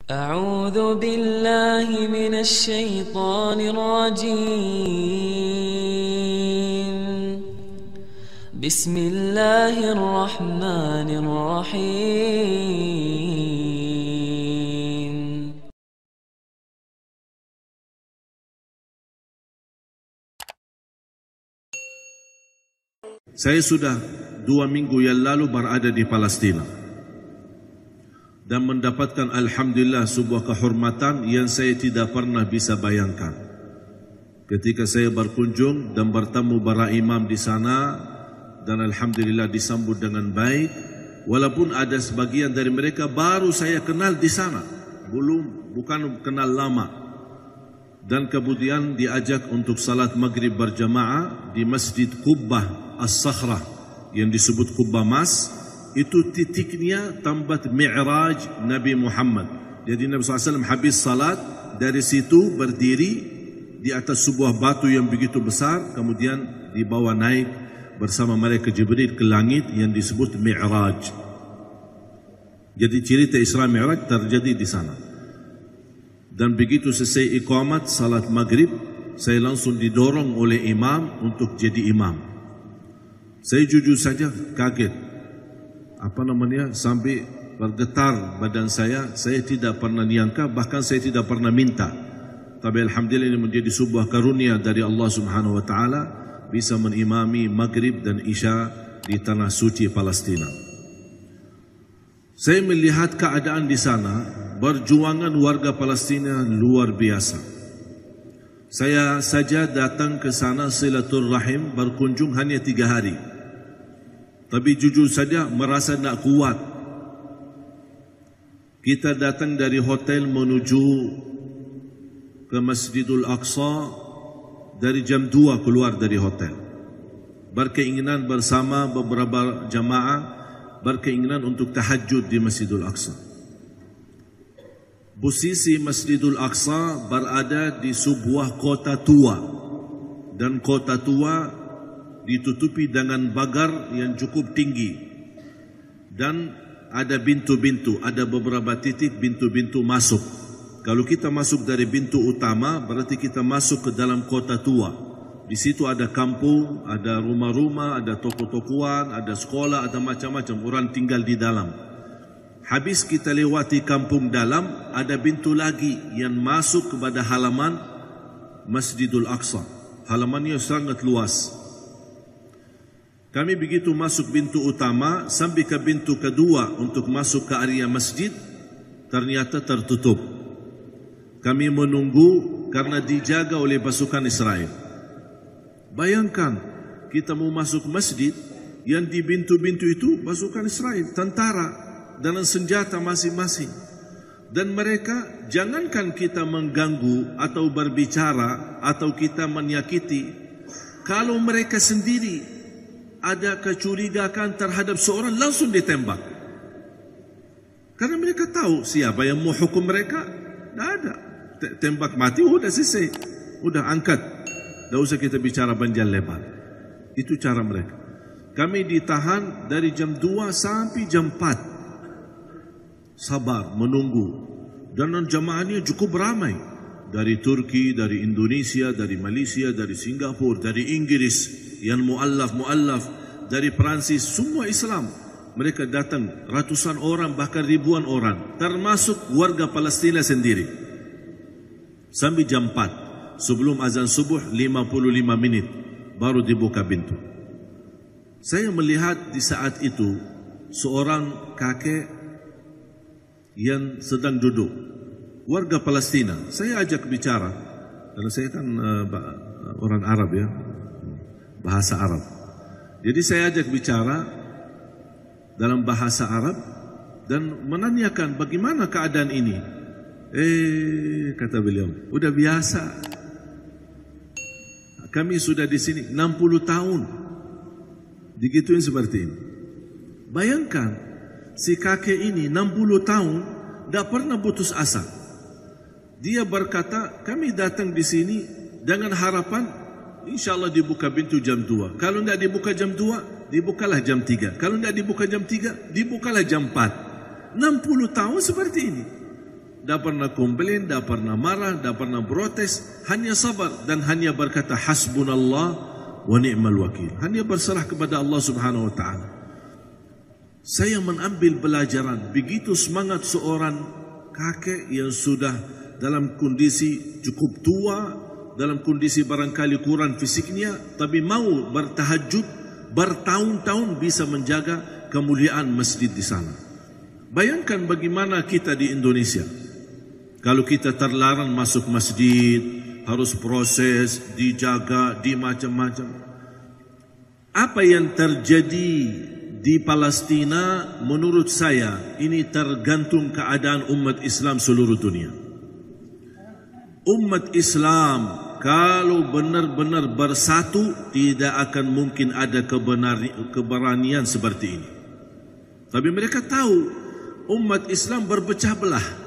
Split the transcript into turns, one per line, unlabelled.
أعوذ بالله من الشيطان الرجيم بسم الله الرحمن الرحيم
Saya sudah 2 minggu yang lalu berada di Palestina dan mendapatkan alhamdulillah sebuah kehormatan yang saya tidak pernah bisa bayangkan. Ketika saya berkunjung dan bertemu para imam di sana dan alhamdulillah disambut dengan baik, walaupun ada sebagian dari mereka baru saya kenal di sana, bukan kenal lama. Dan kemudian diajak untuk salat maghrib berjamaah di Masjid Qubbah As-Sakhrah yang disebut Qubbah Mas. Itu titiknya tempat Mi'raj Nabi Muhammad. Jadi Nabi SAW habis salat, dari situ berdiri di atas sebuah batu yang begitu besar, kemudian dibawa naik bersama malaikat Jibril ke langit yang disebut Mi'raj. Jadi cerita Isra Mi'raj terjadi di sana. Dan begitu selesai iqamat salat maghrib, saya langsung didorong oleh imam untuk jadi imam. Saya jujur saja kaget. Sampai bergetar badan saya tidak pernah nyangka, bahkan saya tidak pernah minta. Tapi alhamdulillah ini menjadi sebuah karunia dari Allah Subhanahu wa taala bisa menimami maghrib dan isya di tanah suci Palestina. Saya melihat keadaan di sana, perjuangan warga Palestina luar biasa. Saya saja datang ke sana silaturahim berkunjung hanya 3 hari. Tapi jujur saja merasa tak kuat. Kita datang dari hotel menuju ke Masjidul Aqsa dari jam 2 keluar dari hotel. Berkeinginan bersama beberapa jamaah, berkeinginan untuk tahajud di Masjidul Aqsa. Posisi Masjidul Aqsa berada di sebuah kota tua. Dan kota tua ditutupi dengan pagar yang cukup tinggi dan ada pintu-pintu, ada beberapa titik pintu-pintu masuk. Kalau kita masuk dari pintu utama, berarti kita masuk ke dalam kota tua. Di situ ada kampung, ada rumah-rumah, ada toko-tokoan, ada sekolah, ada macam-macam orang tinggal di dalam. Habis kita lewati kampung dalam, ada pintu lagi yang masuk kepada halaman Masjidul Aqsa. Halamannya sangat luas. Kami begitu masuk pintu utama sampai ke pintu kedua untuk masuk ke area masjid, ternyata tertutup. Kami menunggu karena dijaga oleh pasukan Israel. Bayangkan kita mau masuk masjid yang di pintu-pintu itu pasukan Israel, tentara dengan senjata masing-masing. Dan mereka jangankan kita mengganggu atau berbicara atau kita menyakiti, kalau mereka sendiri ada kecurigaan terhadap seorang langsung ditembak. Karena mereka tahu siapa yang mau hukum mereka. Tidak ada. Tembak mati, sudah selesai. Sudah angkat. Tidak usah kita bicara panjang lebar. Itu cara mereka. Kami ditahan dari jam 2 sampai jam 4. Sabar, menunggu. Dan jamaahnya cukup ramai. Dari Turki, dari Indonesia, dari Malaysia, dari Singapura, dari Inggris, yang mu'allaf, dari Perancis, semua Islam. Mereka datang ratusan orang, bahkan ribuan orang, termasuk warga Palestina sendiri. Sampai jam 4, sebelum azan subuh 55 menit, baru dibuka pintu. Saya melihat di saat itu seorang kakek yang sedang duduk, warga Palestina. Saya ajak bicara, karena saya kan orang Arab ya, bahasa Arab. Jadi saya ajak bicara dalam bahasa Arab dan menanyakan bagaimana keadaan ini. Kata beliau, udah biasa. Kami sudah di sini 60 tahun. Digituin seperti ini. Bayangkan, si kakek ini 60 tahun tidak pernah putus asa. Dia berkata, kami datang di sini dengan harapan InsyaAllah dibuka pintu jam 2. Kalau tidak dibuka jam 2, dibukalah jam 3. Kalau tidak dibuka jam 3, dibukalah jam 4. 60 tahun seperti ini. tak pernah komplain, tak pernah marah, tak pernah protes, hanya sabar dan hanya berkata hasbunallah wa ni'mal wakil. Hanya berserah kepada Allah Subhanahu wa taala. Saya mengambil pelajaran begitu semangat seorang kakek yang sudah dalam kondisi cukup tua, dalam kondisi barangkali kurang fisiknya, tapi mau bertahajud bertahun-tahun bisa menjaga kemuliaan masjid di sana. Bayangkan bagaimana kita di Indonesia. Kalau kita terlarang masuk masjid, harus proses, dijaga, di macam-macam. Apa yang terjadi di Palestina menurut saya ini tergantung keadaan umat Islam seluruh dunia. Umat Islam kalau benar-benar bersatu tidak akan mungkin ada keberanian seperti ini. Tapi mereka tahu umat Islam berpecah belah.